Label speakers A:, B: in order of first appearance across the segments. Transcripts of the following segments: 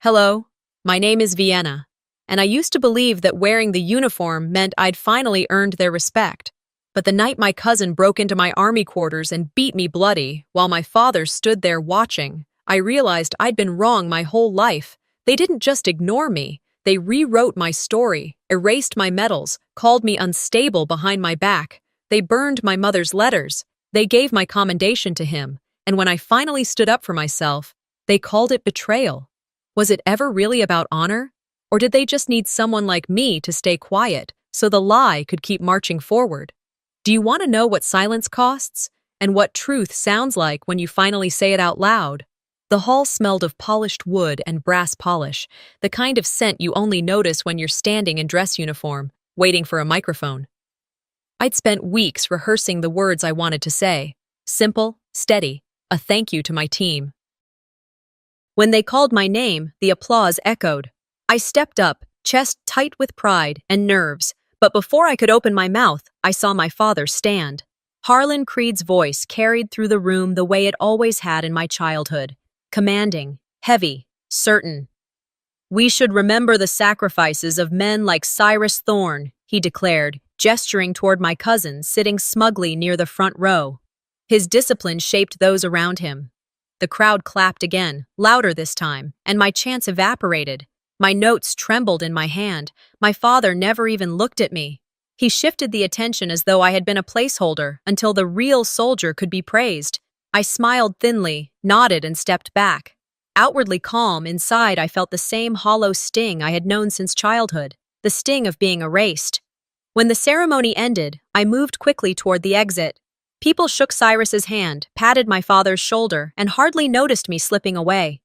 A: Hello, my name is Vienna, and I used to believe that wearing the uniform meant I'd finally earned their respect. But the night my cousin broke into my army quarters and beat me bloody while my father stood there watching, I realized I'd been wrong my whole life. They didn't just ignore me, they rewrote my story, erased my medals, called me unstable behind my back. They burned my mother's letters. They gave my commendation to him, and when I finally stood up for myself, they called it betrayal. Was it ever really about honor? Or did they just need someone like me to stay quiet so the lie could keep marching forward? Do you want to know what silence costs? And what truth sounds like when you finally say it out loud? The hall smelled of polished wood and brass polish, the kind of scent you only notice when you're standing in dress uniform, waiting for a microphone. I'd spent weeks rehearsing the words I wanted to say. Simple, steady, a thank you to my team. When they called my name, the applause echoed. I stepped up, chest tight with pride and nerves, but before I could open my mouth, I saw my father stand. Harlan Creed's voice carried through the room the way it always had in my childhood. Commanding, heavy, certain. "We should remember the sacrifices of men like Cyrus Thorne," he declared, gesturing toward my cousin sitting smugly near the front row. His discipline shaped those around him. The crowd clapped again, louder this time, and my chance evaporated. My notes trembled in my hand. My father never even looked at me. He shifted the attention as though I had been a placeholder until the real soldier could be praised. I smiled thinly, nodded, and stepped back. Outwardly calm, inside I felt the same hollow sting I had known since childhood, the sting of being erased. When the ceremony ended, I moved quickly toward the exit. People shook Cyrus's hand, patted my father's shoulder, and hardly noticed me slipping away.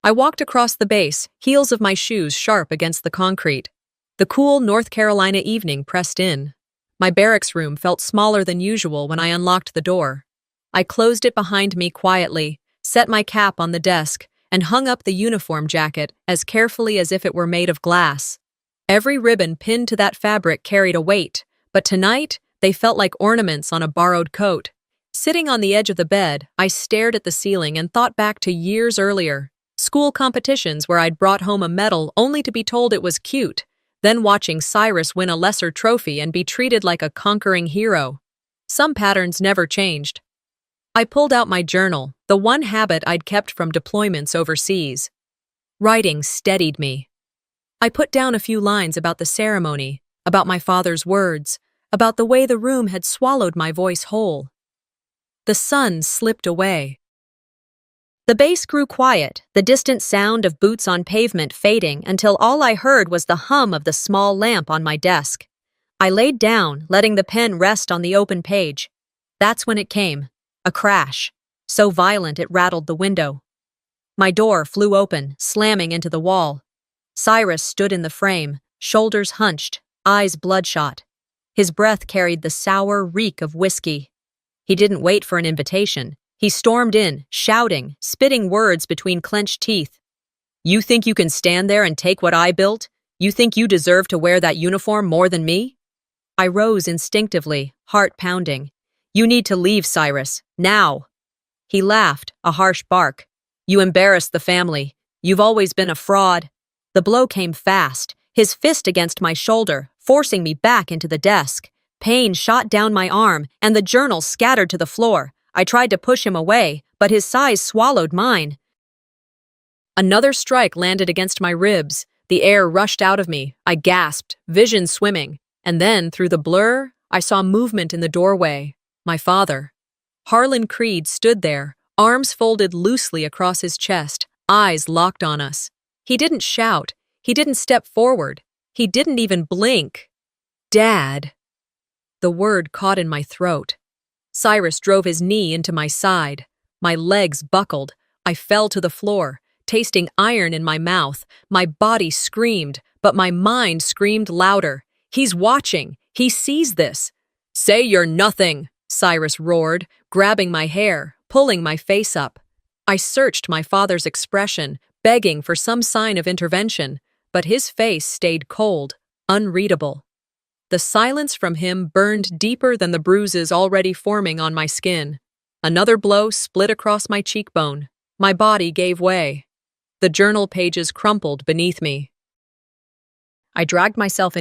A: I walked across the base, heels of my shoes sharp against the concrete. The cool North Carolina evening pressed in. My barracks room felt smaller than usual when I unlocked the door. I closed it behind me quietly, set my cap on the desk, and hung up the uniform jacket as carefully as if it were made of glass. Every ribbon pinned to that fabric carried a weight, but tonight, they felt like ornaments on a borrowed coat. Sitting on the edge of the bed, I stared at the ceiling and thought back to years earlier. School competitions where I'd brought home a medal only to be told it was cute, then watching Cyrus win a lesser trophy and be treated like a conquering hero. Some patterns never changed. I pulled out my journal, the one habit I'd kept from deployments overseas. Writing steadied me. I put down a few lines about the ceremony, about my father's words, about the way the room had swallowed my voice whole. The sun slipped away. The bass grew quiet, the distant sound of boots on pavement fading until all I heard was the hum of the small lamp on my desk. I laid down, letting the pen rest on the open page. That's when it came. A crash, so violent it rattled the window. My door flew open, slamming into the wall. Cyrus stood in the frame, shoulders hunched, eyes bloodshot. His breath carried the sour reek of whiskey. He didn't wait for an invitation. He stormed in, shouting, spitting words between clenched teeth. "You think you can stand there and take what I built? You think you deserve to wear that uniform more than me?" I rose instinctively, heart pounding. "You need to leave, Cyrus, now." He laughed, a harsh bark. "You embarrassed the family. You've always been a fraud." The blow came fast, his fist against my shoulder, forcing me back into the desk. Pain shot down my arm, and the journal scattered to the floor. I tried to push him away, but his size swallowed mine. Another strike landed against my ribs. The air rushed out of me. I gasped, vision swimming. And then, through the blur, I saw movement in the doorway. My father. Harlan Creed stood there, arms folded loosely across his chest, eyes locked on us. He didn't shout. He didn't step forward. He didn't even blink. "Dad." The word caught in my throat. Cyrus drove his knee into my side. My legs buckled. I fell to the floor, tasting iron in my mouth. My body screamed, but my mind screamed louder. "He's watching. He sees this." "Say you're nothing," Cyrus roared, grabbing my hair, pulling my face up. I searched my father's expression, begging for some sign of intervention, but his face stayed cold, unreadable. The silence from him burned deeper than the bruises already forming on my skin. Another blow split across my cheekbone. My body gave way. The journal pages crumpled beneath me. I dragged myself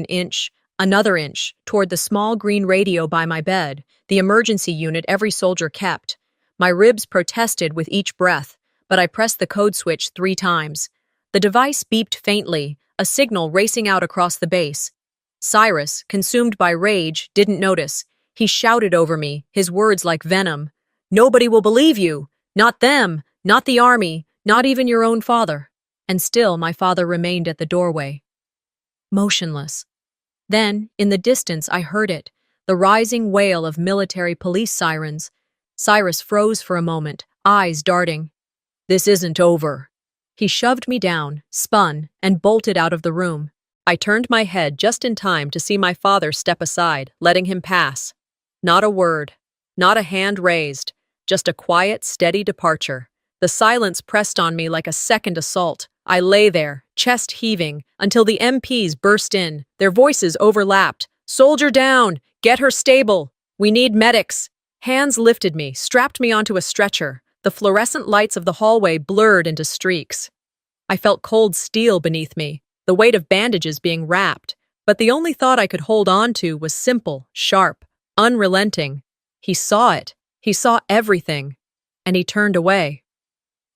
A: another inch, toward the small green radio by my bed, the emergency unit every soldier kept. My ribs protested with each breath, but I pressed the code switch 3 times. The device beeped faintly, a signal racing out across the base. Cyrus, consumed by rage, didn't notice. He shouted over me, his words like venom. "Nobody will believe you! Not them! Not the army! Not even your own father!" And still my father remained at the doorway, motionless. Then, in the distance, I heard it, the rising wail of military police sirens. Cyrus froze for a moment, eyes darting. "This isn't over." He shoved me down, spun, and bolted out of the room. I turned my head just in time to see my father step aside, letting him pass. Not a word, not a hand raised, just a quiet, steady departure. The silence pressed on me like a second assault. I lay there, chest heaving, until the MPs burst in. Their voices overlapped. "Soldier down! Get her stable! We need medics!" Hands lifted me, strapped me onto a stretcher. The fluorescent lights of the hallway blurred into streaks. I felt cold steel beneath me, the weight of bandages being wrapped, but the only thought I could hold on to was simple, sharp, unrelenting. He saw it. He saw everything. And he turned away.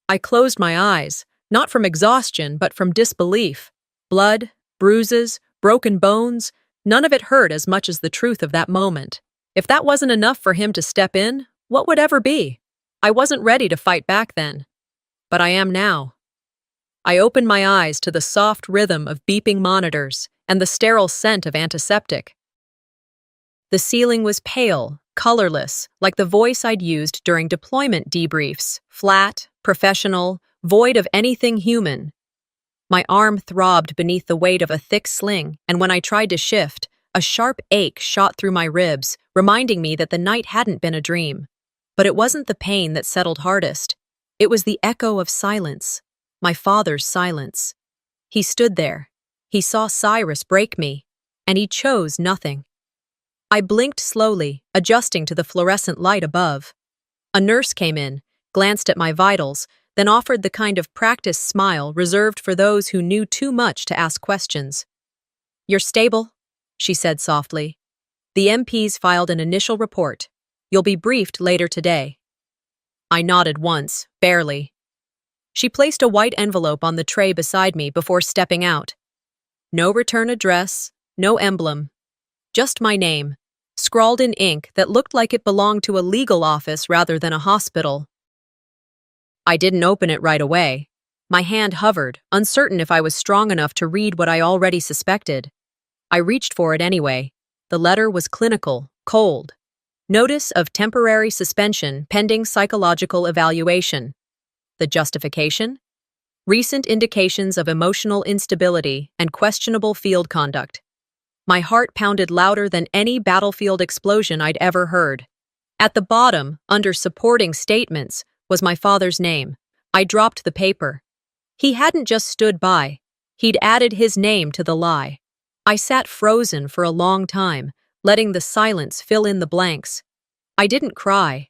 A: I closed my eyes, not from exhaustion, but from disbelief. Blood, bruises, broken bones, none of it hurt as much as the truth of that moment. If that wasn't enough for him to step in, what would ever be? I wasn't ready to fight back then. But I am now. I opened my eyes to the soft rhythm of beeping monitors and the sterile scent of antiseptic. The ceiling was pale, colorless, like the voice I'd used during deployment debriefs, flat, professional, void of anything human. My arm throbbed beneath the weight of a thick sling, and when I tried to shift, a sharp ache shot through my ribs, reminding me that the night hadn't been a dream. But it wasn't the pain that settled hardest. It was the echo of silence, my father's silence. He stood there. He saw Cyrus break me, and he chose nothing. I blinked slowly, adjusting to the fluorescent light above. A nurse came in, glanced at my vitals, then offered the kind of practiced smile reserved for those who knew too much to ask questions. "You're stable," she said softly. "The MPs filed an initial report. You'll be briefed later today." I nodded once, barely. She placed a white envelope on the tray beside me before stepping out. No return address, no emblem. Just my name, scrawled in ink that looked like it belonged to a legal office rather than a hospital. I didn't open it right away. My hand hovered, uncertain if I was strong enough to read what I already suspected. I reached for it anyway. The letter was clinical, cold. Notice of temporary suspension pending psychological evaluation. The justification? Recent indications of emotional instability and questionable field conduct. My heart pounded louder than any battlefield explosion I'd ever heard. At the bottom, under supporting statements, was my father's name. I dropped the paper. He hadn't just stood by. He'd added his name to the lie. I sat frozen for a long time, letting the silence fill in the blanks. I didn't cry.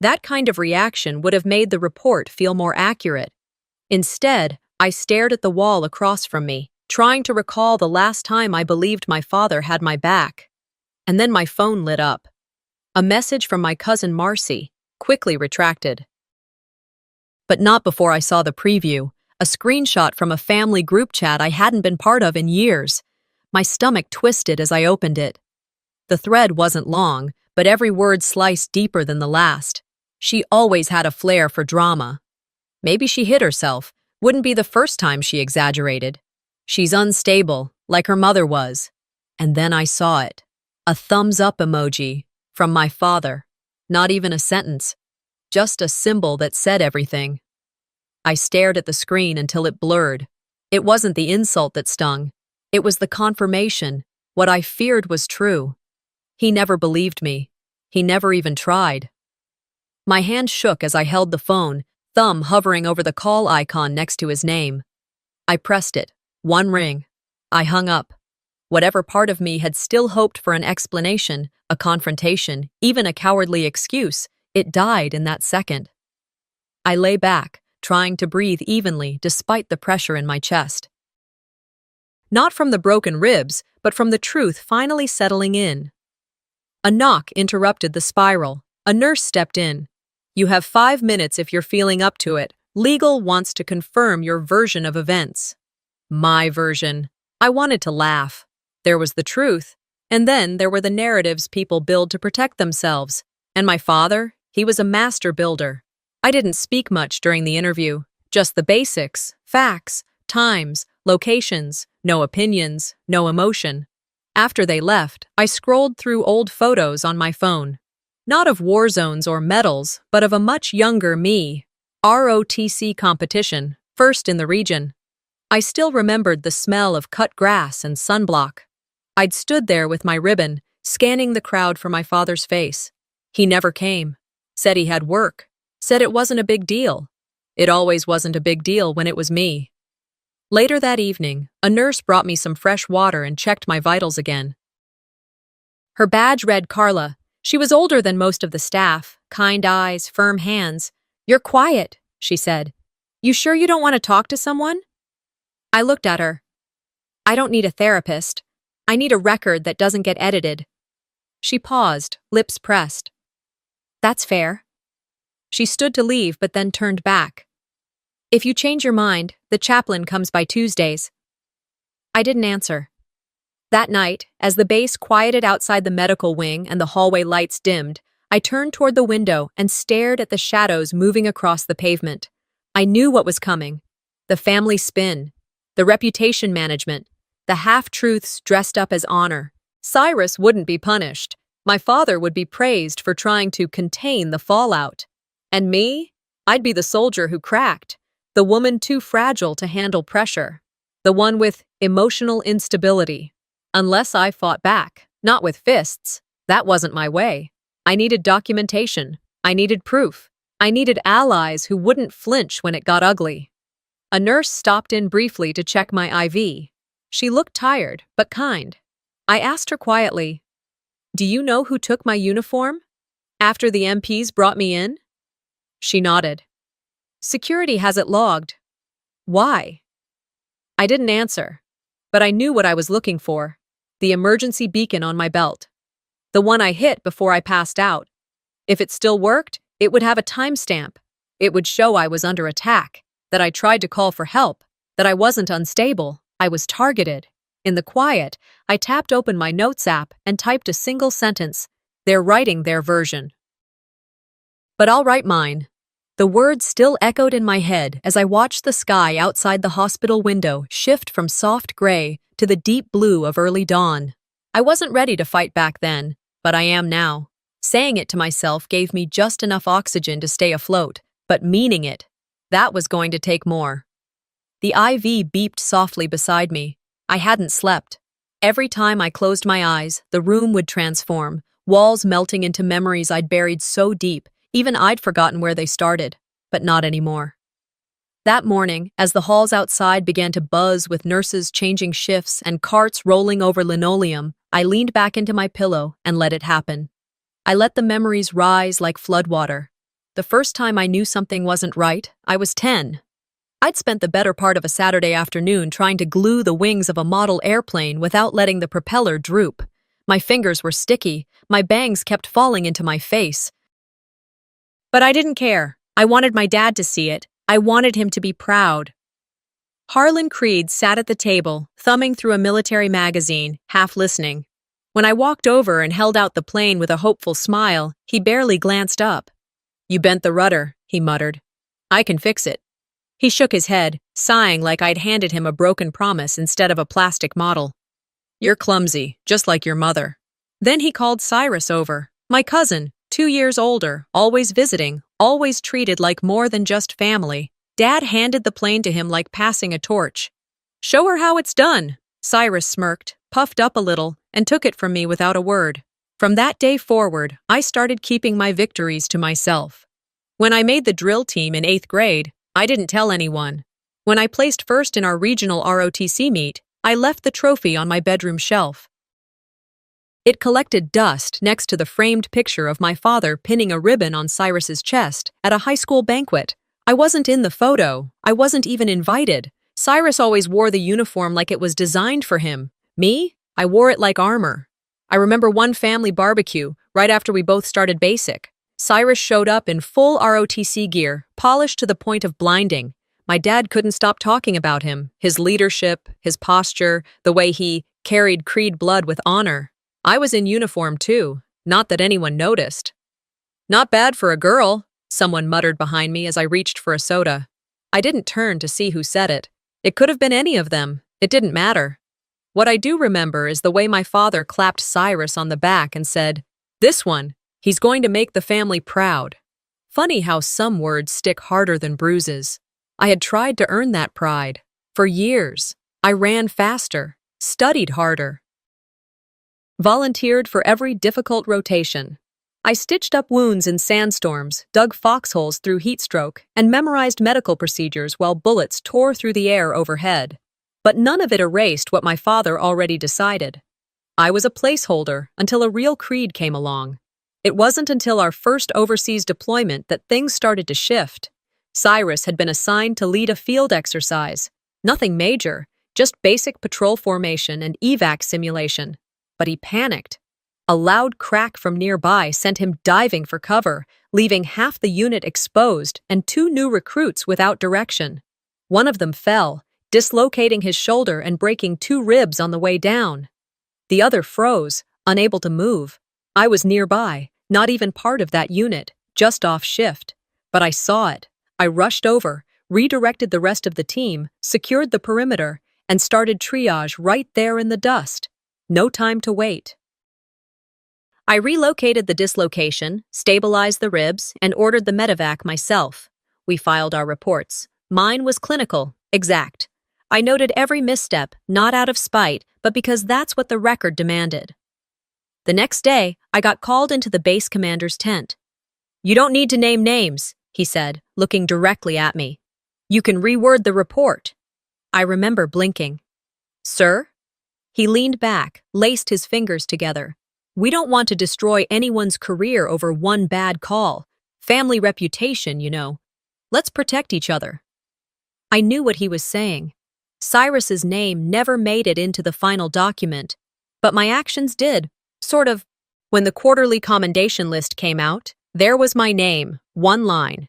A: That kind of reaction would have made the report feel more accurate. Instead, I stared at the wall across from me, trying to recall the last time I believed my father had my back. And then my phone lit up. A message from my cousin Marcy, quickly retracted. But not before I saw the preview, a screenshot from a family group chat I hadn't been part of in years. My stomach twisted as I opened it. The thread wasn't long, but every word sliced deeper than the last. She always had a flair for drama. Maybe she hid herself. Wouldn't be the first time she exaggerated. She's unstable, like her mother was. And then I saw it. A thumbs-up emoji from my father. Not even a sentence. Just a symbol that said everything. I stared at the screen until it blurred. It wasn't the insult that stung. It was the confirmation. What I feared was true. He never believed me. He never even tried. My hand shook as I held the phone, thumb hovering over the call icon next to his name. I pressed it. One ring. I hung up. Whatever part of me had still hoped for an explanation, a confrontation, even a cowardly excuse, it died in that second. I lay back, trying to breathe evenly despite the pressure in my chest. Not from the broken ribs, but from the truth finally settling in. A knock interrupted the spiral. A nurse stepped in. "You have 5 minutes if you're feeling up to it. Legal wants to confirm your version of events." My version. I wanted to laugh. There was the truth, and then there were the narratives people build to protect themselves. And my father, he was a master builder. I didn't speak much during the interview, just the basics, facts, times, locations, no opinions, no emotion. After they left, I scrolled through old photos on my phone. Not of war zones or medals, but of a much younger me. ROTC competition, first in the region. I still remembered the smell of cut grass and sunblock. I'd stood there with my ribbon, scanning the crowd for my father's face. He never came. Said he had work. Said it wasn't a big deal. It always wasn't a big deal when it was me. Later that evening, a nurse brought me some fresh water and checked my vitals again. Her badge read Carla. She was older than most of the staff, kind eyes, firm hands. "You're quiet," she said. "You sure you don't want to talk to someone?" I looked at her. "I don't need a therapist. I need a record that doesn't get edited." She paused, lips pressed. "That's fair." She stood to leave but then turned back. "If you change your mind, the chaplain comes by Tuesdays." I didn't answer. That night, as the base quieted outside the medical wing and the hallway lights dimmed, I turned toward the window and stared at the shadows moving across the pavement. I knew what was coming. The family spin, the reputation management, the half-truths dressed up as honor. Cyrus wouldn't be punished. My father would be praised for trying to contain the fallout. And me? I'd be the soldier who cracked, the woman too fragile to handle pressure, the one with emotional instability. Unless I fought back, not with fists. That wasn't my way. I needed documentation. I needed proof. I needed allies who wouldn't flinch when it got ugly. A nurse stopped in briefly to check my IV. She looked tired, but kind. I asked her quietly, "Do you know who took my uniform? After the MPs brought me in?" She nodded. "Security has it logged." "Why?" I didn't answer, but I knew what I was looking for. The emergency beacon on my belt. The one I hit before I passed out. If it still worked, it would have a timestamp. It would show I was under attack, that I tried to call for help, that I wasn't unstable, I was targeted. In the quiet, I tapped open my notes app and typed a single sentence. "They're writing their version." But I'll write mine. The words still echoed in my head as I watched the sky outside the hospital window shift from soft gray to the deep blue of early dawn. I wasn't ready to fight back then, but I am now. Saying it to myself gave me just enough oxygen to stay afloat, but meaning it, that was going to take more. The IV beeped softly beside me. I hadn't slept. Every time I closed my eyes, the room would transform, walls melting into memories I'd buried so deep, even I'd forgotten where they started, but not anymore. That morning, as the halls outside began to buzz with nurses changing shifts and carts rolling over linoleum, I leaned back into my pillow and let it happen. I let the memories rise like floodwater. The first time I knew something wasn't right, I was 10. I'd spent the better part of a Saturday afternoon trying to glue the wings of a model airplane without letting the propeller droop. My fingers were sticky, my bangs kept falling into my face. But I didn't care. I wanted my dad to see it. I wanted him to be proud. Harlan Creed sat at the table, thumbing through a military magazine, half listening. When I walked over and held out the plane with a hopeful smile, he barely glanced up. "You bent the rudder," he muttered. "I can fix it." He shook his head, sighing like I'd handed him a broken promise instead of a plastic model. "You're clumsy, just like your mother." Then he called Cyrus over, my cousin, 2 years older, always visiting, always treated like more than just family. Dad handed the plane to him like passing a torch. "Show her how it's done." Cyrus smirked, puffed up a little, and took it from me without a word. From that day forward, I started keeping my victories to myself. When I made the drill team in 8th grade, I didn't tell anyone. When I placed first in our regional ROTC meet, I left the trophy on my bedroom shelf. It collected dust next to the framed picture of my father pinning a ribbon on Cyrus's chest at a high school banquet. I wasn't in the photo. I wasn't even invited. Cyrus always wore the uniform like it was designed for him. Me? I wore it like armor. I remember one family barbecue, right after we both started basic. Cyrus showed up in full ROTC gear, polished to the point of blinding. My dad couldn't stop talking about him, his leadership, his posture, the way he carried Creed blood with honor. I was in uniform too, not that anyone noticed. Not bad for a girl, someone muttered behind me as I reached for a soda. I didn't turn to see who said it. It could have been any of them. It didn't matter. What I do remember is the way my father clapped Cyrus on the back and said, "This one, he's going to make the family proud." Funny how some words stick harder than bruises. I had tried to earn that pride. For years, I ran faster, studied harder, volunteered for every difficult rotation. I stitched up wounds in sandstorms, dug foxholes through heat stroke, and memorized medical procedures while bullets tore through the air overhead. But none of it erased what my father already decided. I was a placeholder until a real Creed came along. It wasn't until our first overseas deployment that things started to shift. Cyrus had been assigned to lead a field exercise. Nothing major, just basic patrol formation and evac simulation. But he panicked. A loud crack from nearby sent him diving for cover, leaving half the unit exposed and 2 new recruits without direction. One of them fell, dislocating his shoulder and breaking 2 ribs on the way down. The other froze, unable to move. I was nearby, not even part of that unit, just off shift. But I saw it. I rushed over, redirected the rest of the team, secured the perimeter, and started triage right there in the dust. No time to wait. I relocated the dislocation, stabilized the ribs, and ordered the medevac myself. We filed our reports. Mine was clinical, exact. I noted every misstep, not out of spite, but because that's what the record demanded. The next day, I got called into the base commander's tent. "You don't need to name names," he said, looking directly at me. "You can reword the report." I remember blinking. "Sir?" He leaned back, laced his fingers together. "We don't want to destroy anyone's career over one bad call. Family reputation, you know. Let's protect each other." I knew what he was saying. Cyrus's name never made it into the final document, but my actions did, sort of. When the quarterly commendation list came out, there was my name, one line.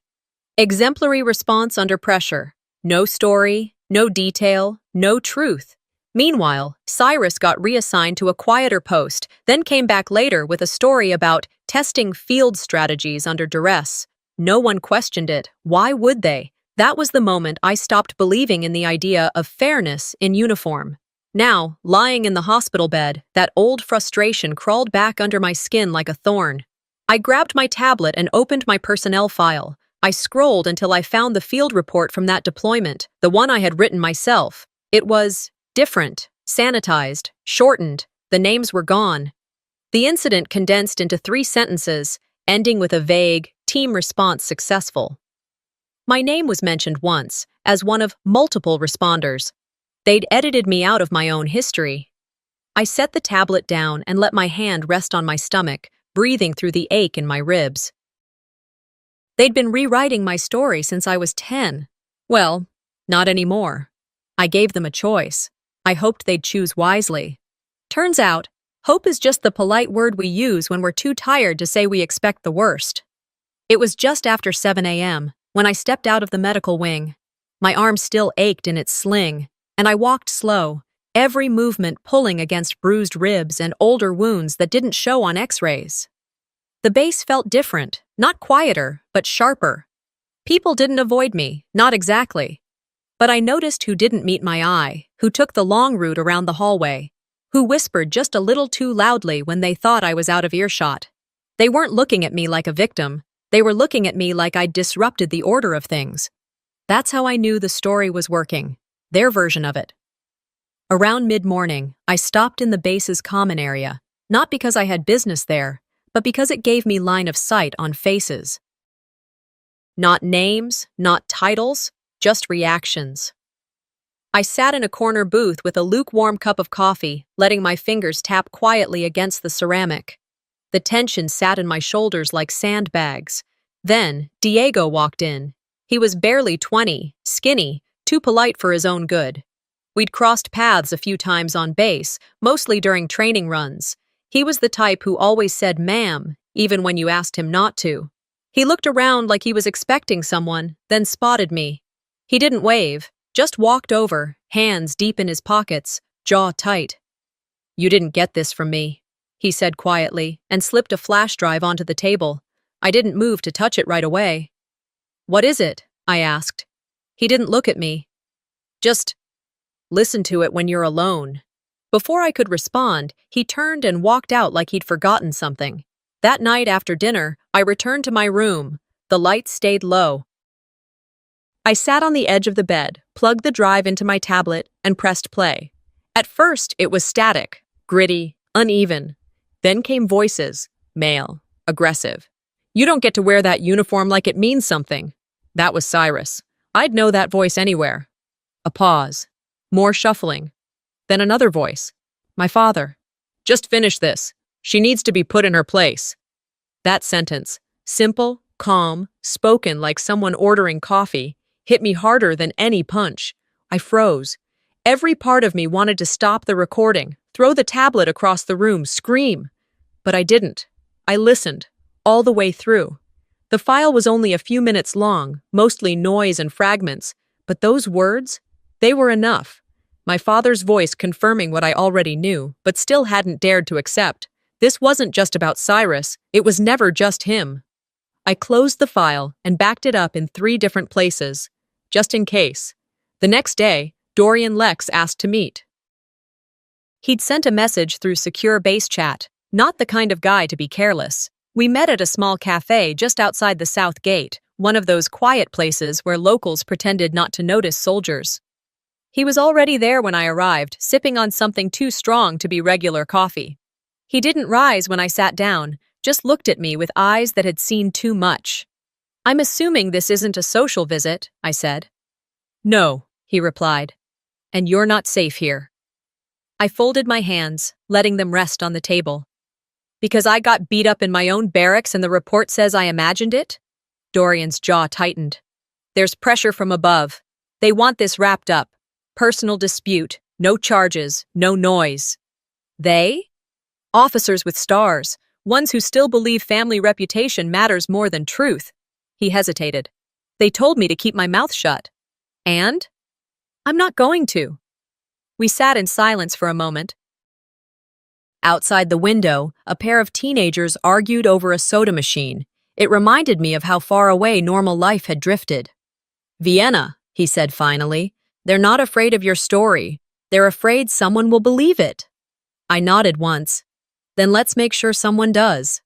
A: Exemplary response under pressure. No story, no detail, no truth. Meanwhile, Cyrus got reassigned to a quieter post, then came back later with a story about testing field strategies under duress. No one questioned it. Why would they? That was the moment I stopped believing in the idea of fairness in uniform. Now, lying in the hospital bed, that old frustration crawled back under my skin like a thorn. I grabbed my tablet and opened my personnel file. I scrolled until I found the field report from that deployment, the one I had written myself. It was different, sanitized, shortened. The names were gone. The incident condensed into 3 sentences, ending with a vague, team response successful. My name was mentioned once, as one of multiple responders. They'd edited me out of my own history. I set the tablet down and let my hand rest on my stomach, breathing through the ache in my ribs. They'd been rewriting my story since I was 10. Well, not anymore. I gave them a choice. I hoped they'd choose wisely. Turns out, hope is just the polite word we use when we're too tired to say we expect the worst. It was just after 7 a.m. when I stepped out of the medical wing. My arm still ached in its sling, and I walked slow, every movement pulling against bruised ribs and older wounds that didn't show on x-rays. The base felt different, not quieter, but sharper. People didn't avoid me, not exactly. But I noticed who didn't meet my eye, who took the long route around the hallway, who whispered just a little too loudly when they thought I was out of earshot. They weren't looking at me like a victim. They were looking at me like I'd disrupted the order of things. That's how I knew the story was working, their version of it. Around mid-morning, I stopped in the base's common area, not because I had business there, but because it gave me line of sight on faces. Not names, not titles, just reactions. I sat in a corner booth with a lukewarm cup of coffee, letting my fingers tap quietly against the ceramic. The tension sat in my shoulders like sandbags. Then, Diego walked in. He was barely 20, skinny, too polite for his own good. We'd crossed paths a few times on base, mostly during training runs. He was the type who always said ma'am, even when you asked him not to. He looked around like he was expecting someone, then spotted me. He didn't wave, just walked over, hands deep in his pockets, jaw tight. "You didn't get this from me," he said quietly, and slipped a flash drive onto the table. I didn't move to touch it right away. "What is it?" I asked. He didn't look at me. "Just listen to it when you're alone." Before I could respond, he turned and walked out like he'd forgotten something. That night after dinner, I returned to my room. The lights stayed low. I sat on the edge of the bed, plugged the drive into my tablet, and pressed play. At first, it was static, gritty, uneven. Then came voices, male, aggressive. "You don't get to wear that uniform like it means something." That was Cyrus. I'd know that voice anywhere. A pause. More shuffling. Then another voice. My father. "Just finish this. She needs to be put in her place." That sentence, simple, calm, spoken like someone ordering coffee, hit me harder than any punch. I froze. Every part of me wanted to stop the recording, throw the tablet across the room, scream. But I didn't. I listened, all the way through. The file was only a few minutes long, mostly noise and fragments, but those words, they were enough. My father's voice confirming what I already knew, but still hadn't dared to accept. This wasn't just about Cyrus, it was never just him. I closed the file and backed it up in 3 different places, just in case. The next day, Dorian Lex asked to meet. He'd sent a message through secure base chat, not the kind of guy to be careless. We met at a small cafe just outside the South Gate, one of those quiet places where locals pretended not to notice soldiers. He was already there when I arrived, sipping on something too strong to be regular coffee. He didn't rise when I sat down, just looked at me with eyes that had seen too much. "I'm assuming this isn't a social visit," I said. "No," he replied. "And you're not safe here." I folded my hands, letting them rest on the table. "Because I got beat up in my own barracks and the report says I imagined it?" Dorian's jaw tightened. "There's pressure from above. They want this wrapped up. Personal dispute, no charges, no noise." "They?" "Officers with stars, ones who still believe family reputation matters more than truth." He hesitated. "They told me to keep my mouth shut." "And?" "I'm not going to." We sat in silence for a moment. Outside the window, a pair of teenagers argued over a soda machine. It reminded me of how far away normal life had drifted. "Vienna," he said finally, "they're not afraid of your story. They're afraid someone will believe it." I nodded once. "Then let's make sure someone does."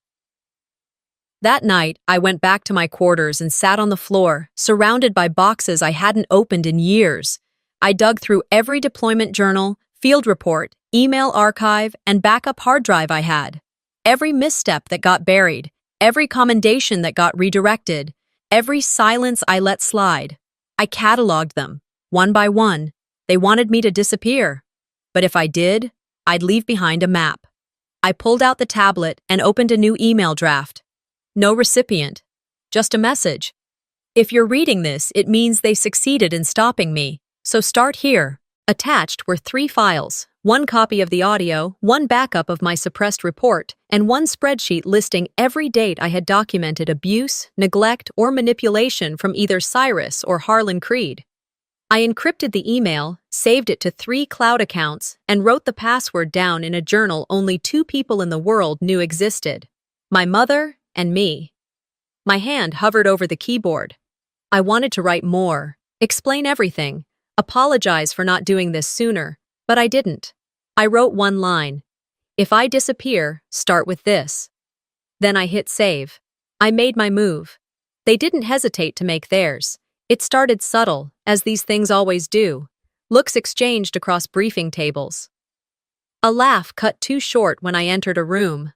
A: That night, I went back to my quarters and sat on the floor, surrounded by boxes I hadn't opened in years. I dug through every deployment journal, field report, email archive, and backup hard drive I had. Every misstep that got buried, every commendation that got redirected, every silence I let slide. I cataloged them, one by one. They wanted me to disappear. But if I did, I'd leave behind a map. I pulled out the tablet and opened a new email draft. No recipient, just a message. "If you're reading this, it means they succeeded in stopping me. So start here." Attached were 3 files, 1 copy of the audio, 1 backup of my suppressed report, and 1 spreadsheet listing every date I had documented abuse, neglect, or manipulation from either Cyrus or Harlan Creed. I encrypted the email, saved it to 3 cloud accounts, and wrote the password down in a journal only 2 people in the world knew existed: my mother and me. My hand hovered over the keyboard. I wanted to write more, explain everything, apologize for not doing this sooner, but I didn't. I wrote 1 line. "If I disappear, start with this." Then I hit save. I made my move. They didn't hesitate to make theirs. It started subtle, as these things always do. Looks exchanged across briefing tables. A laugh cut too short when I entered a room.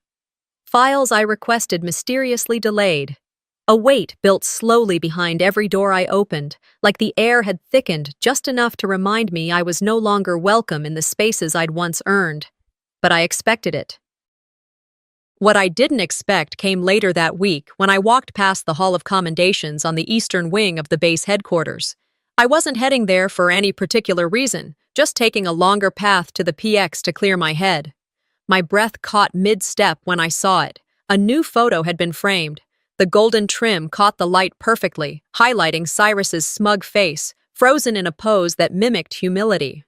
A: Files I requested mysteriously delayed. A weight built slowly behind every door I opened, like the air had thickened just enough to remind me I was no longer welcome in the spaces I'd once earned. But I expected it. What I didn't expect came later that week when I walked past the Hall of Commendations on the eastern wing of the base headquarters. I wasn't heading there for any particular reason, just taking a longer path to the PX to clear my head. My breath caught mid-step when I saw it. A new photo had been framed. The golden trim caught the light perfectly, highlighting Cyrus's smug face, frozen in a pose that mimicked humility.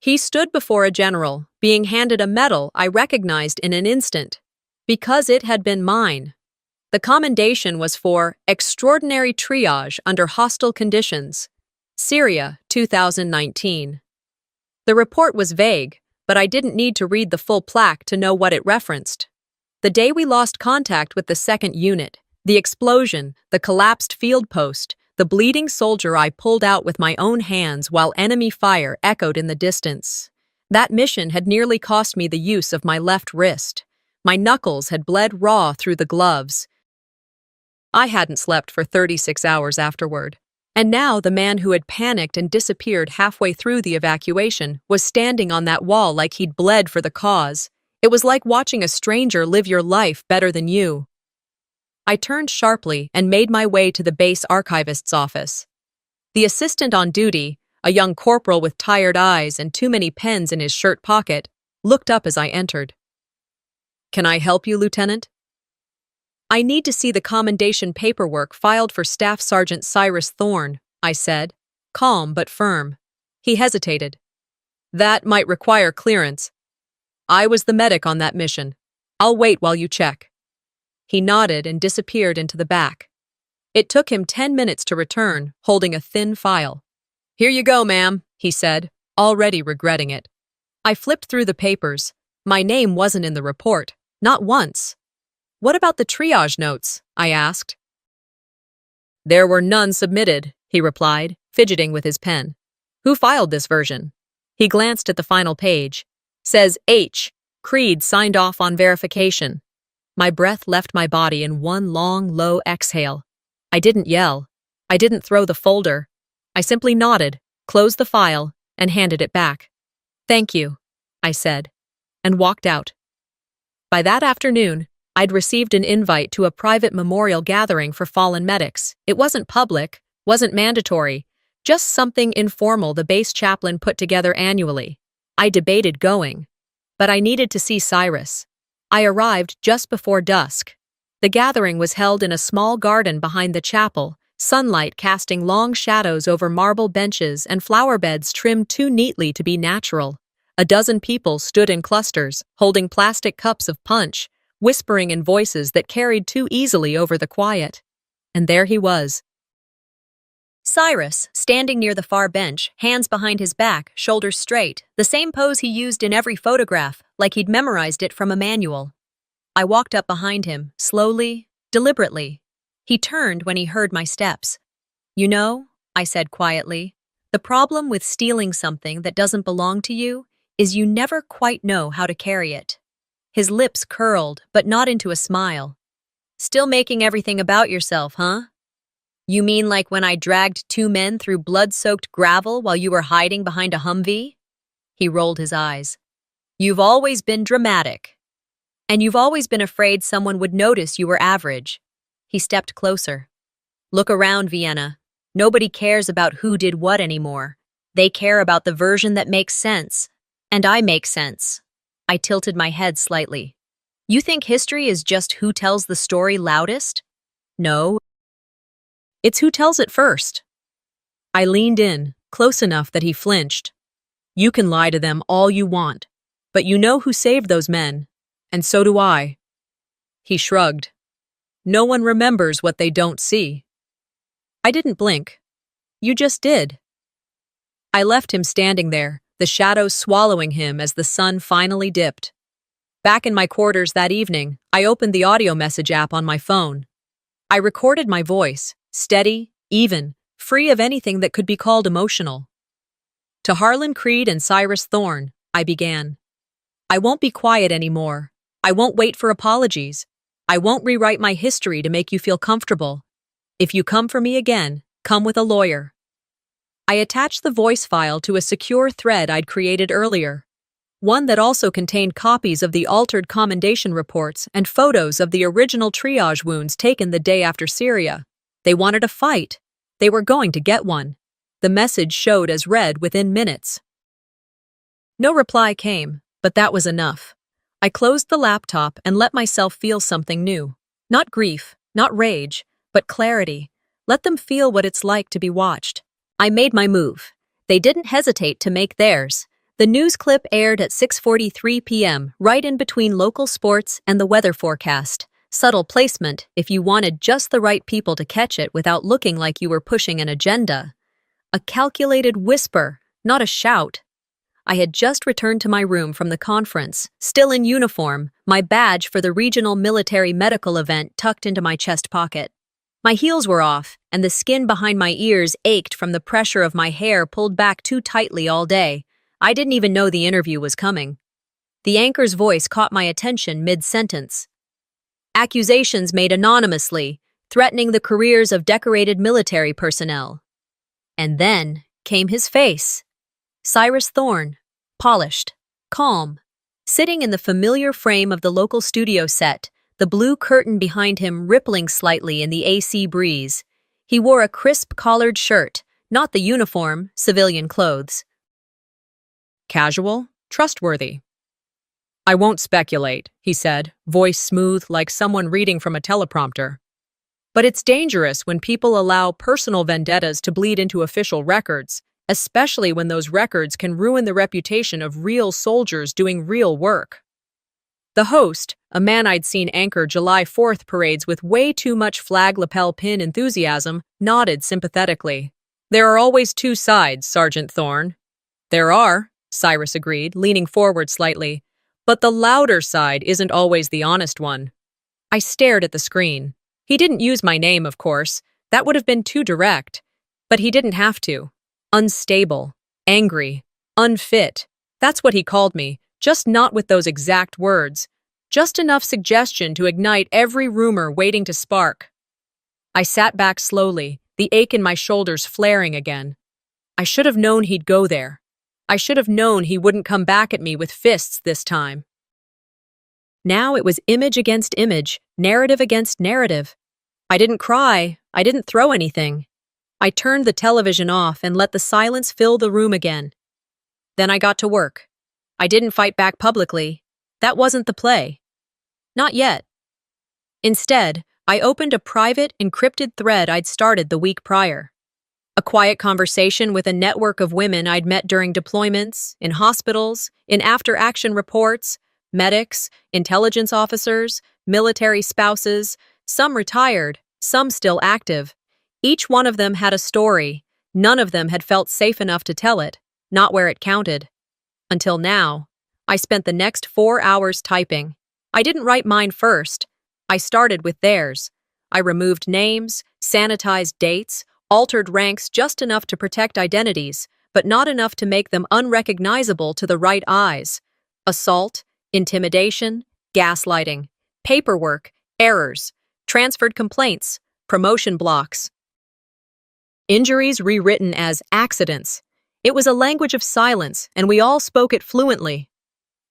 A: He stood before a general, being handed a medal I recognized in an instant, because it had been mine. The commendation was for extraordinary triage under hostile conditions. Syria, 2019. The report was vague, but I didn't need to read the full plaque to know what it referenced. The day we lost contact with the second unit, the explosion, the collapsed field post, the bleeding soldier I pulled out with my own hands while enemy fire echoed in the distance. That mission had nearly cost me the use of my left wrist. My knuckles had bled raw through the gloves. I hadn't slept for 36 hours afterward. And now the man who had panicked and disappeared halfway through the evacuation was standing on that wall like he'd bled for the cause. It was like watching a stranger live your life better than you. I turned sharply and made my way to the base archivist's office. The assistant on duty, a young corporal with tired eyes and too many pens in his shirt pocket, looked up as I entered. "Can I help you, Lieutenant?" "I need to see the commendation paperwork filed for Staff Sergeant Cyrus Thorne," I said, calm but firm. He hesitated. "That might require clearance. I was the medic on that mission. I'll wait while you check." He nodded and disappeared into the back. It took him 10 minutes to return, holding a thin file. "Here you go, ma'am," he said, already regretting it. I flipped through the papers. My name wasn't in the report, not once. "What about the triage notes?" I asked. "There were none submitted," he replied, fidgeting with his pen. "Who filed this version?" He glanced at the final page. "Says H. Creed signed off on verification." My breath left my body in one long, low exhale. I didn't yell. I didn't throw the folder. I simply nodded, closed the file, and handed it back. "Thank you," I said, and walked out. By that afternoon, I'd received an invite to a private memorial gathering for fallen medics. It wasn't public, wasn't mandatory, just something informal the base chaplain put together annually. I debated going, but I needed to see Cyrus. I arrived just before dusk. The gathering was held in a small garden behind the chapel, sunlight casting long shadows over marble benches and flower beds trimmed too neatly to be natural. A dozen people stood in clusters, holding plastic cups of punch, whispering in voices that carried too easily over the quiet. And there he was. Cyrus, standing near the far bench, hands behind his back, shoulders straight, the same pose he used in every photograph, like he'd memorized it from a manual. I walked up behind him, slowly, deliberately. He turned when he heard my steps. "You know," I said quietly, "the problem with stealing something that doesn't belong to you is you never quite know how to carry it." His lips curled, but not into a smile. "Still making everything about yourself, huh? You mean like when I dragged 2 men through blood-soaked gravel while you were hiding behind a Humvee?" He rolled his eyes. "You've always been dramatic. And you've always been afraid someone would notice you were average." He stepped closer. "Look around, Vienna. Nobody cares about who did what anymore. They care about the version that makes sense. And I make sense." I tilted my head slightly. "You think history is just who tells the story loudest?" "No. It's who tells it first." I leaned in, close enough that he flinched. "You can lie to them all you want, but you know who saved those men, and so do I." He shrugged. "No one remembers what they don't see." I didn't blink. "You just did." I left him standing there, the shadows swallowing him as the sun finally dipped. Back in my quarters that evening, I opened the audio message app on my phone. I recorded my voice, steady, even, free of anything that could be called emotional. "To Harlan Creed and Cyrus Thorne," I began. "I won't be quiet anymore. I won't wait for apologies. I won't rewrite my history to make you feel comfortable. If you come for me again, come with a lawyer." I attached the voice file to a secure thread I'd created earlier. one that also contained copies of the altered commendation reports and photos of the original triage wounds taken the day after Syria. They wanted a fight. They were going to get one. The message showed as read within minutes. No reply came, but that was enough. I closed the laptop and let myself feel something new. Not grief, not rage, but clarity. Let them feel what it's like to be watched. I made my move. They didn't hesitate to make theirs. The news clip aired at 6:43 p.m., right in between local sports and the weather forecast. Subtle placement if you wanted just the right people to catch it without looking like you were pushing an agenda. A calculated whisper, not a shout. I had just returned to my room from the conference, still in uniform, my badge for the regional military medical event tucked into my chest pocket. My heels were off, and the skin behind my ears ached from the pressure of my hair pulled back too tightly all day. I didn't even know the interview was coming. The anchor's voice caught my attention mid-sentence. Accusations made anonymously, threatening the careers of decorated military personnel. And then came his face. Cyrus Thorne, polished, calm, sitting in the familiar frame of the local studio set, the blue curtain behind him rippling slightly in the AC breeze. He wore a crisp collared shirt, not the uniform, civilian clothes.
B: Casual, trustworthy. "I won't speculate," he said, voice smooth like someone reading from a teleprompter. "But it's dangerous when people allow personal vendettas to bleed into official records, especially when those records can ruin the reputation of real soldiers doing real work." The host, a man I'd seen anchor July 4th parades with way too much flag lapel pin enthusiasm, nodded sympathetically. "There are always two sides, Sergeant Thorne." "There are," Cyrus agreed, leaning forward slightly. "But the louder side isn't always the honest one." I stared at the screen. He didn't use my name, of course. That would have been too direct. But he didn't have to. Unstable, angry, unfit. That's what he called me, just not with those exact words. Just enough suggestion to ignite every rumor waiting to spark. I sat back slowly, the ache in my shoulders flaring again. I should have known he'd go there. I should have known he wouldn't come back at me with fists this time. Now it was image against image, narrative against narrative. I didn't cry. I didn't throw anything. I turned the television off and let the silence fill the room again. Then I got to work. I didn't fight back publicly. That wasn't the play. Not yet. Instead, I opened a private, encrypted thread I'd started the week prior. A quiet conversation with a network of women I'd met during deployments, in hospitals, in after-action reports, medics, intelligence officers, military spouses, some retired, some still active. Each one of them had a story. None of them had felt safe enough to tell it, not where it counted. Until now, I spent the next 4 hours typing. I didn't write mine first. I started with theirs. I removed names, sanitized dates, altered ranks just enough to protect identities, but not enough to make them unrecognizable to the right eyes. Assault, intimidation, gaslighting, paperwork, errors, transferred complaints, promotion blocks. Injuries rewritten as accidents. It was a language of silence, and we all spoke it fluently.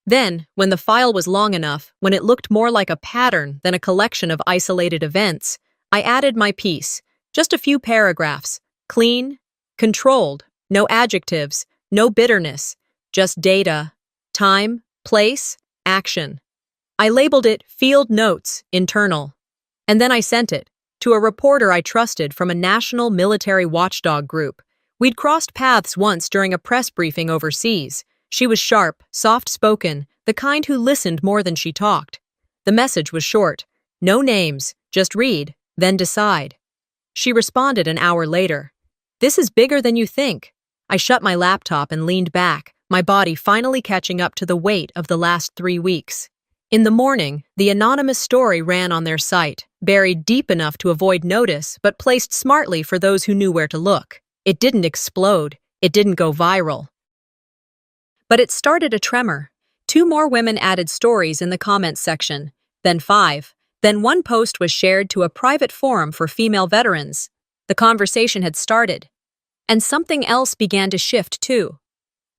B: Then, when the file was long enough, when it looked more like a pattern than a collection of isolated events, I added my piece, just a few paragraphs, clean, controlled, no adjectives, no bitterness, just data, time, place, action. I labeled it Field Notes, Internal. And then I sent it to a reporter I trusted from a national military watchdog group. We'd crossed paths once during a press briefing overseas. She was sharp, soft-spoken, the kind who listened more than she talked. The message was short. No names, just read, then decide. She responded an hour later. "This is bigger than you think." I shut my laptop and leaned back, my body finally catching up to the weight of the last 3 weeks. In the morning, the anonymous story ran on their site, buried deep enough to avoid notice, but placed smartly for those who knew where to look. It didn't explode. It didn't go viral. But it started a tremor. 2 more women added stories in the comments section, then 5. Then one post was shared to a private forum for female veterans. The conversation had started. And something else began to shift too.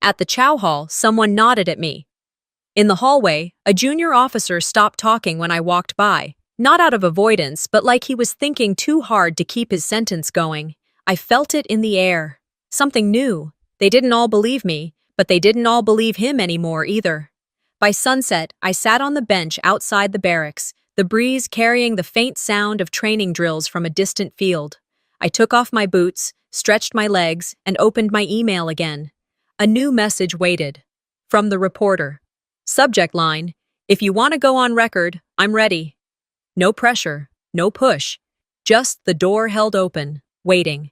B: At the chow hall, someone nodded at me,
A: In the hallway, a junior officer stopped talking when I walked by, not out of avoidance, but like he was thinking too hard to keep his sentence going. I felt it in the air. Something new. They didn't all believe me, but they didn't all believe him anymore either. By sunset, I sat on the bench outside the barracks, the breeze carrying the faint sound of training drills from a distant field. I took off my boots, stretched my legs, and opened my email again. A new message waited. From the reporter. Subject line, "If you want to go on record, I'm ready." No pressure, no push, just the door held open, waiting.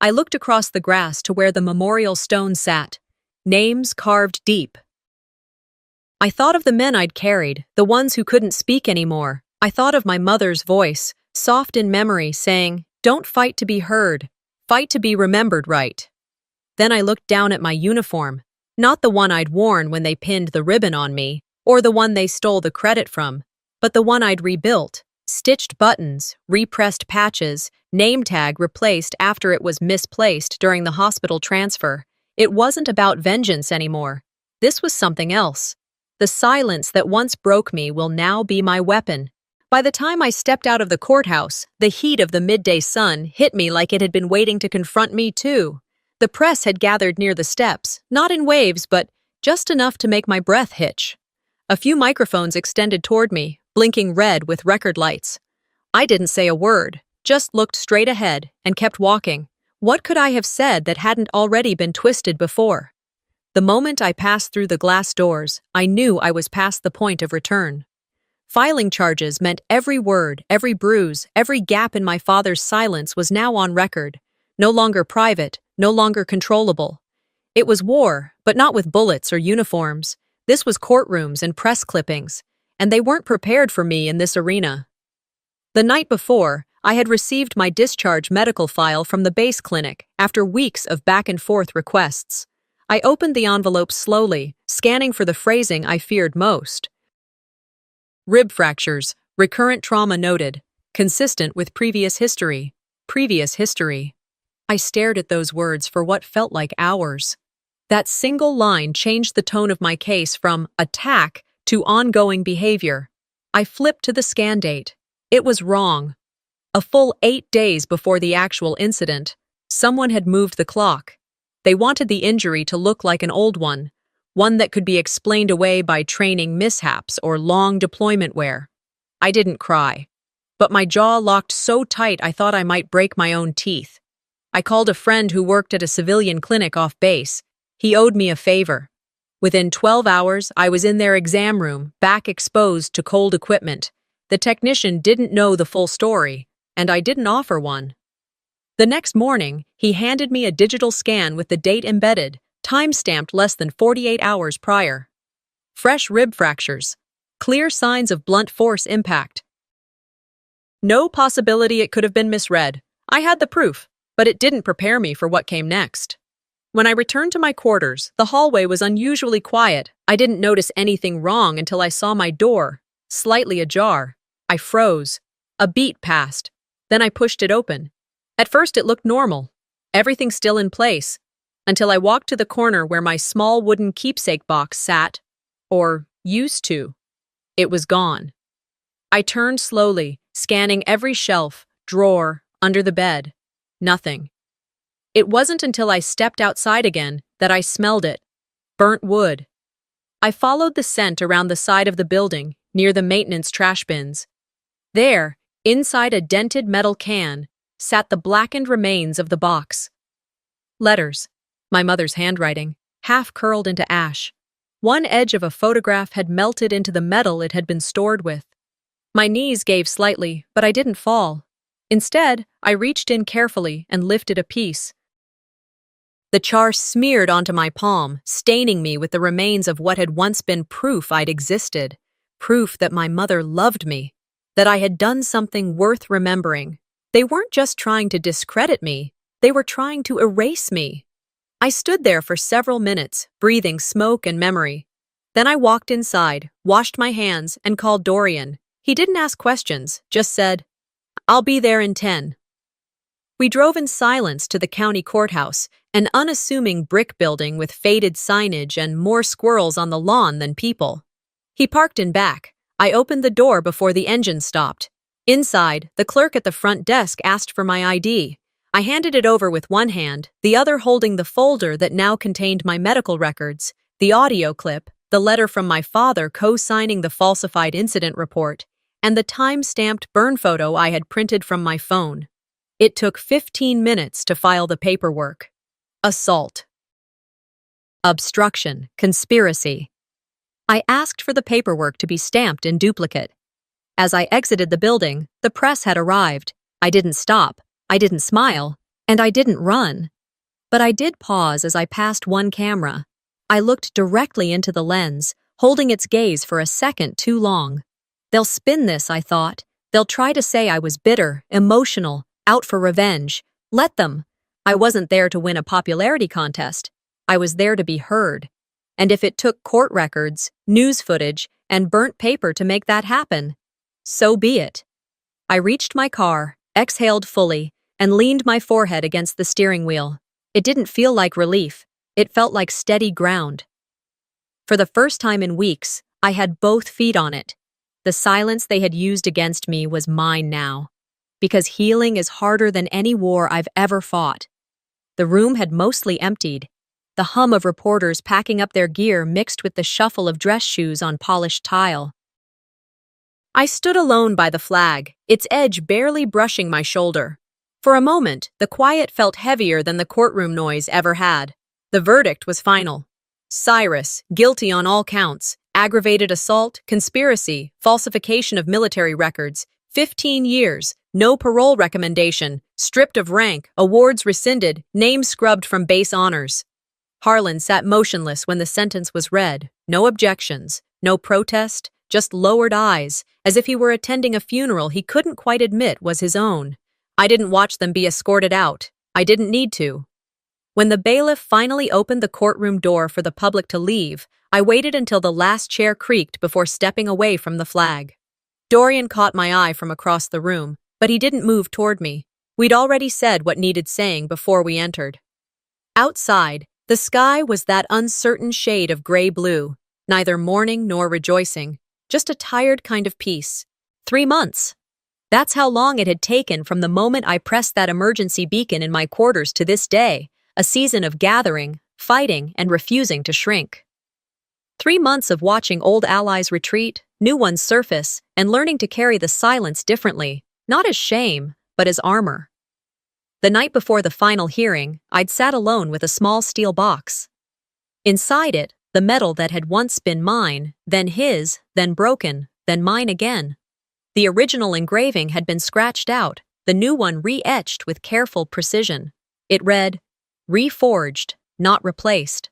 A: I looked across the grass to where the memorial stone sat, names carved deep. I thought of the men I'd carried, the ones who couldn't speak anymore. I thought of my mother's voice, soft in memory, saying, "Don't fight to be heard, fight to be remembered right." Then I looked down at my uniform, not the one I'd worn when they pinned the ribbon on me, or the one they stole the credit from, but the one I'd rebuilt, stitched buttons, repressed patches, name tag replaced after it was misplaced during the hospital transfer. It wasn't about vengeance anymore. This was something else. The silence that once broke me will now be my weapon. By the time I stepped out of the courthouse, the heat of the midday sun hit me like it had been waiting to confront me too. The press had gathered near the steps, not in waves, but just enough to make my breath hitch. A few microphones extended toward me, blinking red with record lights. I didn't say a word, just looked straight ahead and kept walking. What could I have said that hadn't already been twisted before? The moment I passed through the glass doors, I knew I was past the point of return. Filing charges meant every word, every bruise, every gap in my father's silence was now on record. No longer private, no longer controllable. It was war, but not with bullets or uniforms. This was courtrooms and press clippings, and they weren't prepared for me in this arena. The night before, I had received my discharge medical file from the base clinic after weeks of back-and-forth requests. I opened the envelope slowly, scanning for the phrasing I feared most. Rib fractures, recurrent trauma noted, consistent with previous history. Previous history. I stared at those words for what felt like hours. That single line changed the tone of my case from attack to ongoing behavior. I flipped to the scan date. It was wrong. A full 8 days before the actual incident, someone had moved the clock. They wanted the injury to look like an old one that could be explained away by training mishaps or long deployment wear. I didn't cry, but my jaw locked so tight I thought I might break my own teeth. I called a friend who worked at a civilian clinic off base. He owed me a favor. Within 12 hours, I was in their exam room, back exposed to cold equipment. The technician didn't know the full story, and I didn't offer one. The next morning, he handed me a digital scan with the date embedded, time-stamped less than 48 hours prior. Fresh rib fractures. Clear signs of blunt force impact. No possibility it could have been misread. I had the proof, but it didn't prepare me for what came next. When I returned to my quarters, the hallway was unusually quiet. I didn't notice anything wrong until I saw my door, slightly ajar. I froze. A beat passed. Then I pushed it open. At first it looked normal, everything still in place, until I walked to the corner where my small wooden keepsake box sat, or used to. It was gone. I turned slowly, scanning every shelf, drawer, under the bed. Nothing. It wasn't until I stepped outside again that I smelled it. Burnt wood. I followed the scent around the side of the building, near the maintenance trash bins. There, inside a dented metal can, sat the blackened remains of the box. Letters, my mother's handwriting, half curled into ash. One edge of a photograph had melted into the metal it had been stored with. My knees gave slightly, but I didn't fall. Instead, I reached in carefully and lifted a piece. The char smeared onto my palm, staining me with the remains of what had once been proof I'd existed, proof that my mother loved me, that I had done something worth remembering. They weren't just trying to discredit me, they were trying to erase me. I stood there for several minutes, breathing smoke and memory. Then I walked inside, washed my hands, and called Dorian. He didn't ask questions, just said, "I'll be there in 10." We drove in silence to the county courthouse, An unassuming brick building with faded signage and more squirrels on the lawn than people. He parked in back. I opened the door before the engine stopped. Inside, the clerk at the front desk asked for my ID. I handed it over with one hand, the other holding the folder that now contained my medical records, the audio clip, the letter from my father co-signing the falsified incident report, and the time-stamped burn photo I had printed from my phone. It took 15 minutes to file the paperwork. Assault. Obstruction. Conspiracy. I asked for the paperwork to be stamped in duplicate. As I exited the building, the press had arrived. I didn't stop, I didn't smile, and I didn't run. But I did pause as I passed one camera. I looked directly into the lens, holding its gaze for a second too long. They'll spin this, I thought. They'll try to say I was bitter, emotional, out for revenge. Let them. I wasn't there to win a popularity contest. I was there to be heard. And if it took court records, news footage, and burnt paper to make that happen, so be it. I reached my car, exhaled fully, and leaned my forehead against the steering wheel. It didn't feel like relief. It felt like steady ground. For the first time in weeks, I had both feet on it. The silence they had used against me was mine now. Because healing is harder than any war I've ever fought. The room had mostly emptied. The hum of reporters packing up their gear mixed with the shuffle of dress shoes on polished tile. I stood alone by the flag, its edge barely brushing my shoulder. For a moment, the quiet felt heavier than the courtroom noise ever had. The verdict was final. Cyrus, guilty on all counts, aggravated assault, conspiracy, falsification of military records, 15 years, no parole recommendation, stripped of rank, awards rescinded, name scrubbed from base honors. Harlan sat motionless when the sentence was read. No objections, no protest, just lowered eyes, as if he were attending a funeral he couldn't quite admit was his own. I didn't watch them be escorted out. I didn't need to. When the bailiff finally opened the courtroom door for the public to leave, I waited until the last chair creaked before stepping away from the flag. Dorian caught my eye from across the room, but he didn't move toward me. We'd already said what needed saying before we entered. Outside, the sky was that uncertain shade of gray-blue, neither mourning nor rejoicing, just a tired kind of peace. 3 months. That's how long it had taken from the moment I pressed that emergency beacon in my quarters to this day, a season of gathering, fighting, and refusing to shrink. 3 months of watching old allies retreat, new ones surface, and learning to carry the silence differently, not as shame, but as armor. The night before the final hearing, I'd sat alone with a small steel box. Inside it, the metal that had once been mine, then his, then broken, then mine again. The original engraving had been scratched out, the new one re-etched with careful precision. It read, "Reforged, not replaced."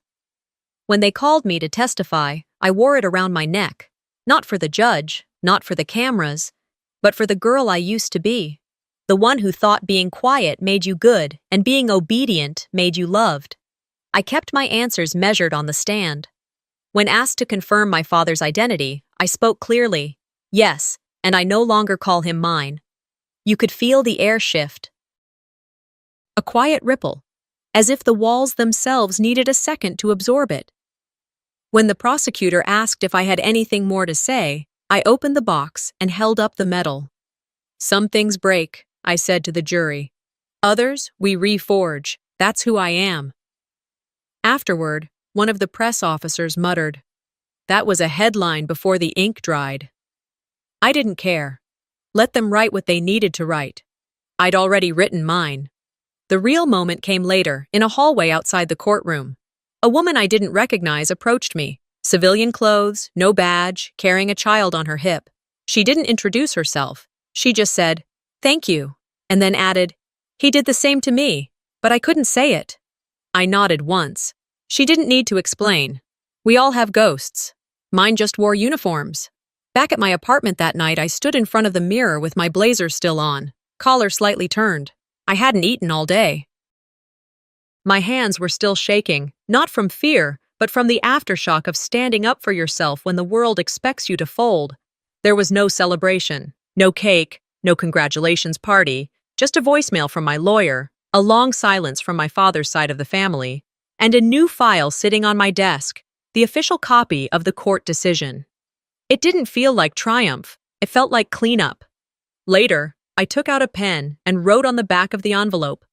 A: When they called me to testify, I wore it around my neck, not for the judge, not for the cameras, but for the girl I used to be. The one who thought being quiet made you good and being obedient made you loved. I kept my answers measured on the stand. When asked to confirm my father's identity, I spoke clearly. Yes, and I no longer call him mine. You could feel the air shift. A quiet ripple, as if the walls themselves needed a second to absorb it. When the prosecutor asked if I had anything more to say, I opened the box and held up the medal. "Some things break," I said to the jury. "Others, we reforge. That's who I am." Afterward, one of the press officers muttered, "That was a headline before the ink dried." I didn't care. Let them write what they needed to write. I'd already written mine. The real moment came later, in a hallway outside the courtroom. A woman I didn't recognize approached me. Civilian clothes, no badge, carrying a child on her hip. She didn't introduce herself. She just said, "Thank you," and then added, "He did the same to me, but I couldn't say it." I nodded once. She didn't need to explain. We all have ghosts. Mine just wore uniforms. Back at my apartment that night, I stood in front of the mirror with my blazer still on, collar slightly turned. I hadn't eaten all day. My hands were still shaking, not from fear, but from the aftershock of standing up for yourself when the world expects you to fold. There was no celebration, no cake, no congratulations party, just a voicemail from my lawyer.
B: a long silence from my father's side of the family, and a new file sitting on my desk, the official copy of the court decision. It didn't feel like triumph, it felt like cleanup. Later, I took out a pen and wrote on the back of the envelope,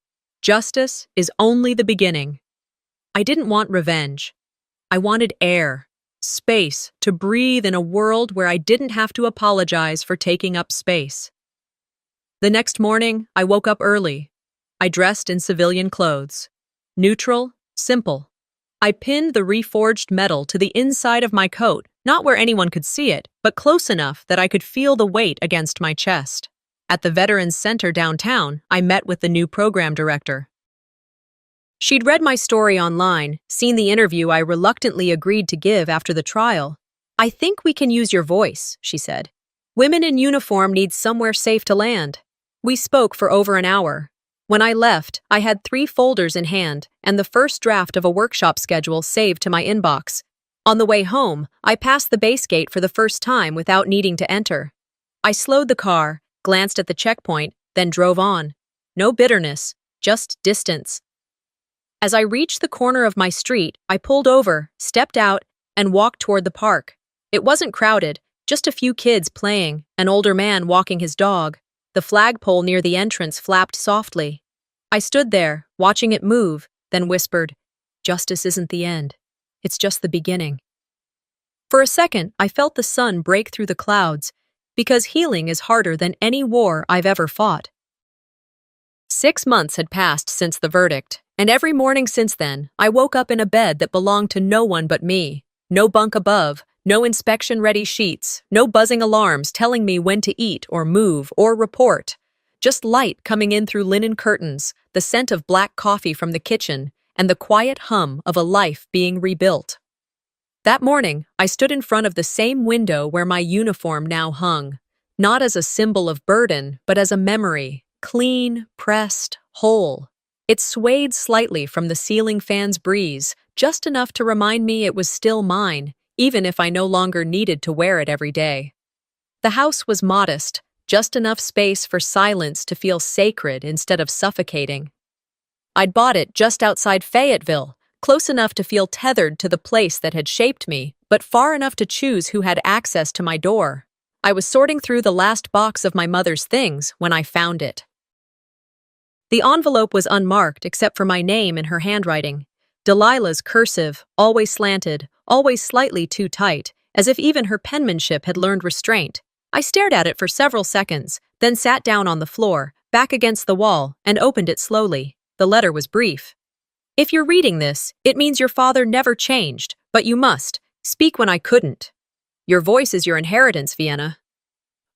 B: "Justice is only the beginning." I didn't want revenge. I wanted air, space to breathe in a world where I didn't have to apologize for taking up space. The next morning, I woke up early. I dressed in civilian clothes. Neutral, simple. I pinned the reforged metal to the inside of my coat, not where anyone could see it, but close enough that I could feel the weight against my chest. At the Veterans Center downtown, I met with the new program director. She'd read my story online, seen the interview I reluctantly agreed to give after the trial. "I think we can use your voice," she said. "Women in uniform need somewhere safe to land." We spoke for over an hour. When I left, I had 3 folders in hand and the first draft of a workshop schedule saved to my inbox. On the way home, I passed the base gate for the first time without needing to enter. I slowed the car, glanced at the checkpoint, then drove on. No bitterness, just distance. As I reached the corner of my street, I pulled over, stepped out, and walked toward the park. It wasn't crowded, just a few kids playing, an older man walking his dog. The flagpole near the entrance flapped softly. I stood there, watching it move, then whispered, "Justice isn't the end. It's just the beginning." For a second, I felt the sun break through the clouds, because healing is harder than any war I've ever fought. 6 months had passed since the verdict, and every morning since then, I woke up in a bed that belonged to no one but me. No bunk above, no inspection-ready sheets, no buzzing alarms telling me when to eat or move or report. Just light coming in through linen curtains, the scent of black coffee from the kitchen, and the quiet hum of a life being rebuilt. That morning, I stood in front of the same window where my uniform now hung, not as a symbol of burden, but as a memory, clean, pressed, whole. It swayed slightly from the ceiling fan's breeze, just enough to remind me it was still mine, even if I no longer needed to wear it every day. The house was modest, just enough space for silence to feel sacred instead of suffocating. I'd bought it just outside Fayetteville, close enough to feel tethered to the place that had shaped me, but far enough to choose who had access to my door. I was sorting through the last box of my mother's things when I found it. The envelope was unmarked except for my name in her handwriting. Delilah's cursive, always slanted, always slightly too tight, as if even her penmanship had learned restraint. I stared at it for several seconds, then sat down on the floor, back against the wall, and opened it slowly. The letter was brief. "If you're reading this, it means your father never changed, but you must. Speak when I couldn't. Your voice is your inheritance, Vienna."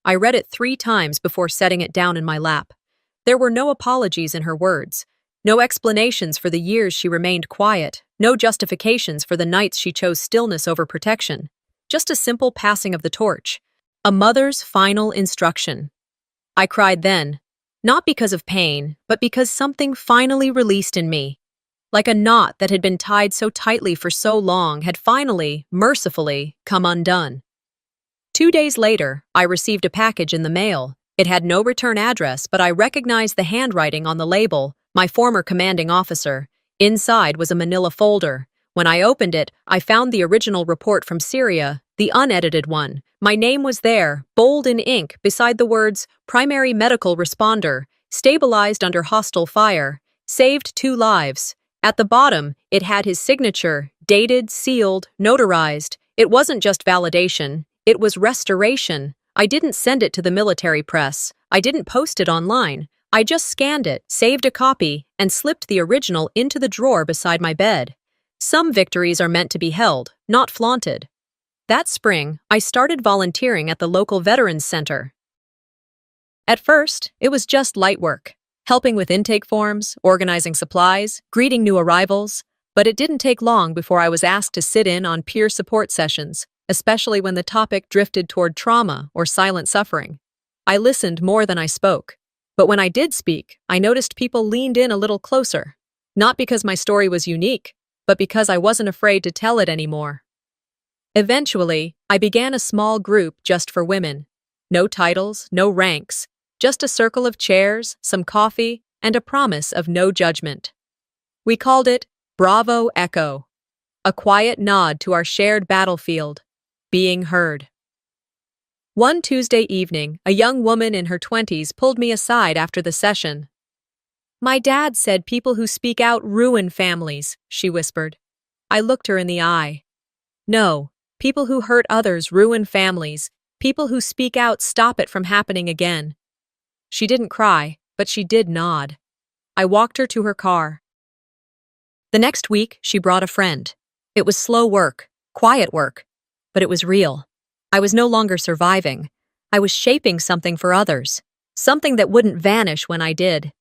B: I read it 3 times before setting it down in my lap. There were no apologies in her words, no explanations for the years she remained quiet, no justifications for the nights she chose stillness over protection. Just a simple passing of the torch. A mother's final instruction. I cried then, not because of pain, but because something finally released in me. Like a knot that had been tied so tightly for so long had finally, mercifully, come undone. 2 days later, I received a package in the mail. It had no return address, but I recognized the handwriting on the label, my former commanding officer. Inside was a manila folder. When I opened it, I found the original report from Syria, the unedited one. My name was there, bold in ink, beside the words, "Primary Medical Responder, Stabilized under Hostile Fire, Saved 2 lives. At the bottom, it had his signature, dated, sealed, notarized. It wasn't just validation, it was restoration. I didn't send it to the military press. I didn't post it online. I just scanned it, saved a copy, and slipped the original into the drawer beside my bed. Some victories are meant to be held, not flaunted. That spring, I started volunteering at the local Veterans Center. At first, it was just light work, helping with intake forms, organizing supplies, greeting new arrivals, but it didn't take long before I was asked to sit in on peer support sessions, especially when the topic drifted toward trauma or silent suffering. I listened more than I spoke, but when I did speak, I noticed people leaned in a little closer, not because my story was unique, but because I wasn't afraid to tell it anymore. Eventually, I began a small group just for women. No titles, no ranks, just a circle of chairs, some coffee,
A: and a promise of no judgment. We called it Bravo Echo, a quiet nod to our shared battlefield, being heard. One Tuesday evening, a young woman in her 20s pulled me aside after the session. "My dad said people who speak out ruin families," she whispered. I looked her in the eye. "No, people who hurt others ruin families. People who speak out stop it from happening again." She didn't cry, but she did nod. I walked her to her car. The next week, she brought a friend. It was slow work, quiet work, but it was real. I was no longer surviving. I was shaping something for others, something that wouldn't vanish when I did.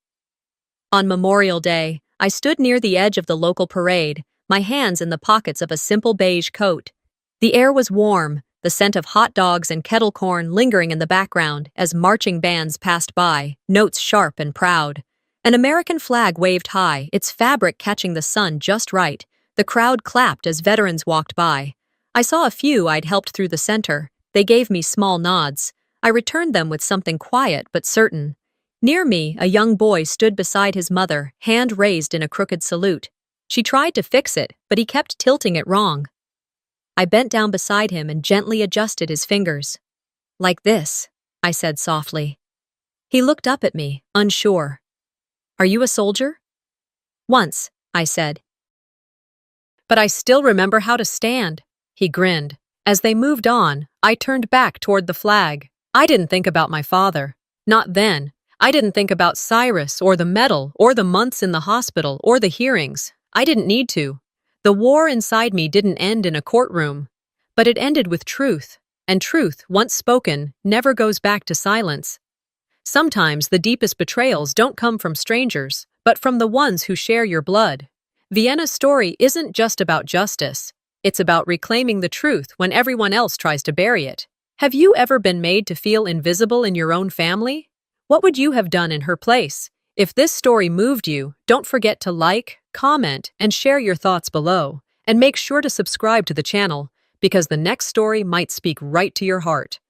A: On Memorial Day, I stood near the edge of the local parade, my hands in the pockets of a simple beige coat. The air was warm, the scent of hot dogs and kettle corn lingering in the background as marching bands passed by, notes sharp and proud. An American flag waved high, its fabric catching the sun just right. The crowd clapped as veterans walked by. I saw a few I'd helped through the center. They gave me small nods. I returned them with something quiet but certain. Near me, a young boy stood beside his mother, hand raised in a crooked salute. She tried to fix it, but he kept tilting it wrong. I bent down beside him and gently adjusted his fingers. "Like this," I said softly. He looked up at me, unsure. "Are you a soldier?" "Once," I said. "But I still remember how to stand." He grinned. As they moved on, I turned back toward the flag. I didn't think about my father. Not then. I didn't think about Cyrus or the medal or the months in the hospital or the hearings. I didn't need to. The war inside me didn't end in a courtroom. But it ended with truth. And truth, once spoken, never goes back to silence. Sometimes the deepest betrayals don't come from strangers, but from the ones who share your blood. Vienna's story isn't just about justice. It's about reclaiming the truth when everyone else tries to bury it. Have you ever been made to feel invisible in your own family? What would you have done in her place? If this story moved you, don't forget to like, comment, and share your thoughts below. And make sure to subscribe to the channel, because the next story might speak right to your heart.